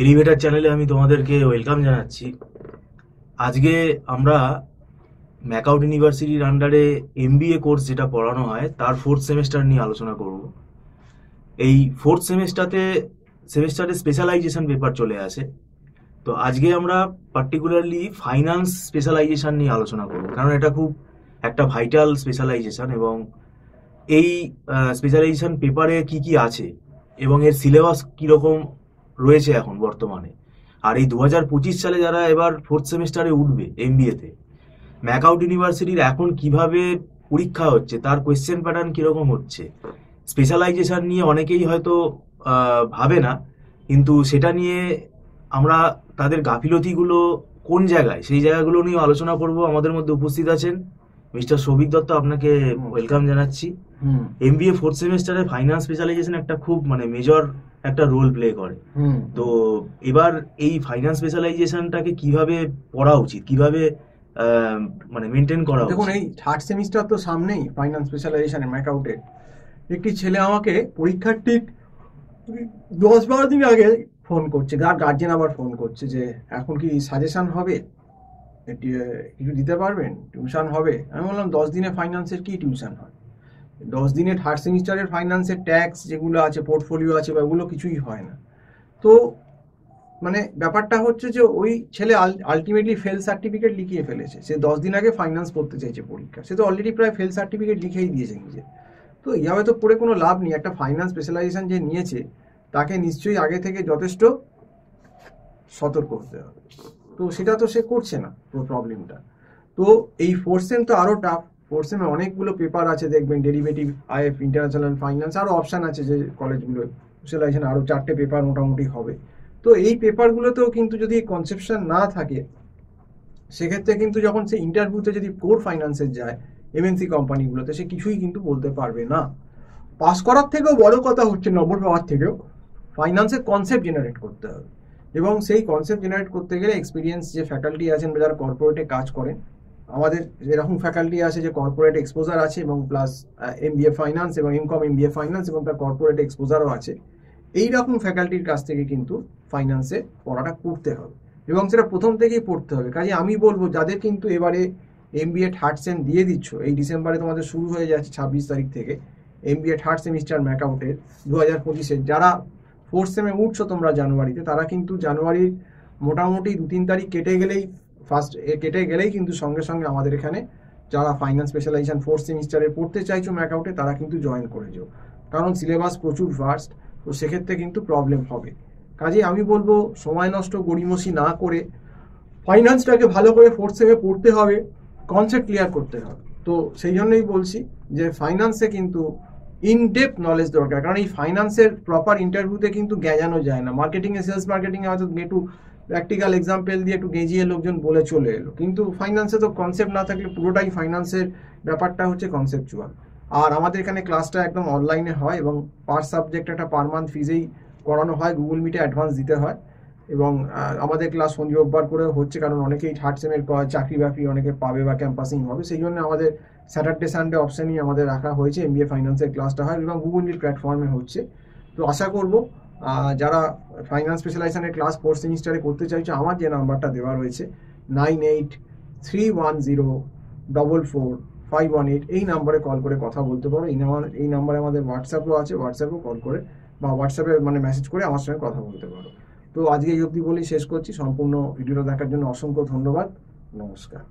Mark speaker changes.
Speaker 1: Elevator চ্যানেলে আমি তোমাদেরকে ওয়েলকাম জানাচ্ছি। আজকে আমরা ম্যাকআউট ইউনিভার্সিটির আন্ডারে এমবিএ কোর্স যেটা পড়ানো হয় তার ফোর্থ সেমেস্টার নিয়ে আলোচনা করব। এই ফোর্থ সেমেস্টারে স্পেশালাইজেশন পেপার চলে আসে। তো আজকে আমরা পার্টিকুলারলি ফাইন্যান্স স্পেশালাইজেশন নিয়ে আলোচনা করব, কারণ এটা খুব একটা ভাইটাল স্পেশালাইজেশন এবং এই স্পেশালাইজেশন পেপারে কি কি আছে এবং এর সিলেবাস কীরকম রয়েছে এখন বর্তমানে। আর এই 2025 সালে যারা এবার ফোর্থ সেমিস্টারে উঠবে এমবিএতে, ম্যাকআউট ইউনিভার্সিটির এখন কিভাবে পরীক্ষা হচ্ছে, তার কোয়েশ্চেন প্যাটার্ন কীরকম হচ্ছে, স্পেশালাইজেশন নিয়ে অনেকেই হয়তো ভাবে না, কিন্তু সেটা নিয়ে আমরা তাদের গাফিলতিগুলো কোন জায়গায়, সেই জায়গাগুলো নিয়ে আলোচনা করব। আমাদের মধ্যে উপস্থিত আছেন মিস্টার সৌভিক দত্ত, আপনাকে ওয়েলকাম জানাচ্ছি। এমবিএ ফোর্থ সেমিস্টারে ফাইন্যান্স স্পেশালাইজেশন একটা খুব মেজর একটা রোল প্লে করে। তো এবার এই ফাইন্যান্স স্পেশালাইজেশনটাকে কিভাবে পড়া উচিত, কিভাবে মেনটেন করা উচিত?
Speaker 2: দেখুন, এই থার্ড সেমিস্টার তো সামনেই। ফাইন্যান্স স্পেশালাইজেশনে ম্যাকআউটে একটি ছেলে আমাকে পরীক্ষার ঠিক 10-12 দিন আগে ফোন করছে, গার্জেন আবার ফোন করছে যে এখন কি সাজেশন হবে, কিছু দিতে পারবেন, টিউশন হবে। আমি বললাম 10 দিনে ফাইন্যান্সের কি টিউশন হয়? 10 দিনে থার্ড সেমিস্টারের ফাইন্যান্সের ট্যাক্স যেগুলো আছে, পোর্টফোলিও আছে, বা ওগুলো কিছুই হয় না। তো ব্যাপারটা হচ্ছে যে ওই ছেলে আলটিমেটলি ফেল সার্টিফিকেট লিখিয়ে ফেলেছে। সে 10 দিন আগে ফাইন্যান্স পড়তে চাইছে পরীক্ষা, সে তো অলরেডি প্রায় ফেল সার্টিফিকেট লিখেই দিয়েছে নিজে। তো এইভাবে তো পড়ে কোনো লাভ নেই। একটা ফাইন্যান্স স্পেশালাইজেশন যে নিয়েছে তাকে নিশ্চয়ই আগে থেকে যথেষ্ট সতর্ক হতে হবে। তো সেটা তো সে করছে না, প্রবলেমটা। তো এই ফোর্থ সেম তো আরও টাফ। ফোর্থ সেমে অনেকগুলো পেপার আছে, দেখবেন ডেরিভেটিভ, আইএফ, ইন্টারন্যাশনাল ফাইন্যান্স, আরও অপশান আছে যে কলেজগুলো স্পেশালাইজেশন আরও 4টে পেপার মোটামুটি হবে। তো এই পেপারগুলোতেও কিন্তু যদি কনসেপশন না থাকে, সেক্ষেত্রে কিন্তু যখন সে ইন্টারভিউতে যদি কোর ফাইন্যান্সের যায় এমএনসি কোম্পানিগুলোতে, সে কিছুই কিন্তু বলতে পারবে না। পাস করার থেকেও বড় কথা হচ্ছে, নম্বর পাওয়ার থেকেও ফাইন্যান্সের কনসেপ্ট জেনারেট করতে হবে। এবং সেই কনসেপ্ট জেনারেট করতে গেলে এক্সপিরিয়েন্স যে ফ্যাকাল্টি আছেন বা যারা কর্পোরেটে কাজ করেন, আমাদের এরকম ফ্যাকাল্টি আছে যে কর্পোরেট এক্সপোজার আছে, এবং প্লাস এমবিএ ফাইন্যান্স এবং এমকম এমবিএ ফাইন্যান্স এবং তার কর্পোরেট এক্সপোজারও আছে। এইরকম ফ্যাকাল্টির কাছ থেকে কিন্তু ফাইন্যান্সে পড়াটা করতে হবে, এবং সেটা প্রথম থেকেই পড়তে হবে। কাজে আমি বলবো, যাদের কিন্তু এবারে এমবিএ থার্ড সেম দিয়ে দিচ্ছ, এই ডিসেম্বরে তোমাদের শুরু হয়ে যাচ্ছে 26 তারিখ থেকে এমবিএ থার্ড সেমিস্টার ম্যাকআউটের 2025-এর, যারা ফোর্থ সেমে উঠছো তোমরা জানুয়ারিতে, তারা কিন্তু জানুয়ারির মোটামুটি 2-3 তারিখ কেটে গেলেই কিন্তু সঙ্গে সঙ্গে আমাদের এখানে যারা ফাইন্যান্স স্পেশালাইজেশন ফোর্থ সেমিস্টারে পড়তে চাইছো ম্যাকআউটে, তারা কিন্তু জয়েন করে যাও, কারণ সিলেবাস প্রচুর ভাস্ট। তো সেক্ষেত্রে কিন্তু প্রবলেম হবে। কাজে আমি বলবো, সময় নষ্ট গড়িমসি না করে ফাইন্যান্সটাকে ভালো করে ফোর্থ সেমে পড়তে হবে, কনসেপ্ট ক্লিয়ার করতে হবে। তো সেই জন্যই বলছি যে ফাইন্যান্সে কিন্তু ইনডেপথ নলেজ দরকার, কারণ এই ফাইন্যান্সের প্রপার ইন্টারভিউতে কিন্তু গেঁজানো যায় না। মার্কেটিংয়ে, সেলস মার্কেটিংয়ে হয়তো একটু প্র্যাকটিক্যাল এক্সাম্পল দিয়ে একটু গেঁজিয়ে লোকজন বলে চলে এলো, কিন্তু ফাইন্যান্সে তো কনসেপ্ট না থাকলে পুরোটাই ফাইন্যান্সের ব্যাপারটা হচ্ছে কনসেপচুয়াল। আর আমাদের এখানে ক্লাসটা একদম অনলাইনে হয়, এবং পার সাবজেক্ট একটা পার মান্থ ফিজেই করানো হয়, গুগল মিটে অ্যাডভান্স দিতে হয়। এবং আমাদের ক্লাস শনি রোববার করে হচ্ছে, কারণ অনেকেই থার্ড সেমের চাকরি বাকরি অনেকে পাবে বা ক্যাম্পাসিং হবে, সেই জন্য আমাদের স্যাটারডে সানডে অপশানই আমাদের রাখা হয়েছে। এমবিএ ফাইন্যান্সের ক্লাসটা হয় এবং গুগল মিট প্ল্যাটফর্মে হচ্ছে। তো আশা করব যারা ফাইন্যান্স স্পেশালাইজেশনের ক্লাস ফোর্থ সেমিস্টারে করতে চাইছো, আমার যে নাম্বারটা দেওয়া রয়েছে 9831044518, এই নাম্বারে কল করে কথা বলতে পারো। এই নাম্বারে আমাদের হোয়াটসঅ্যাপও আছে, হোয়াটসঅ্যাপেও কল করে বা হোয়াটসঅ্যাপে মেসেজ করে আমার সঙ্গে কথা বলতে পারো। তো আজকে এই অবধি বলেই শেষ করছি। সম্পূর্ণ ভিডিওটা দেখার জন্য অসংখ্য ধন্যবাদ। নমস্কার।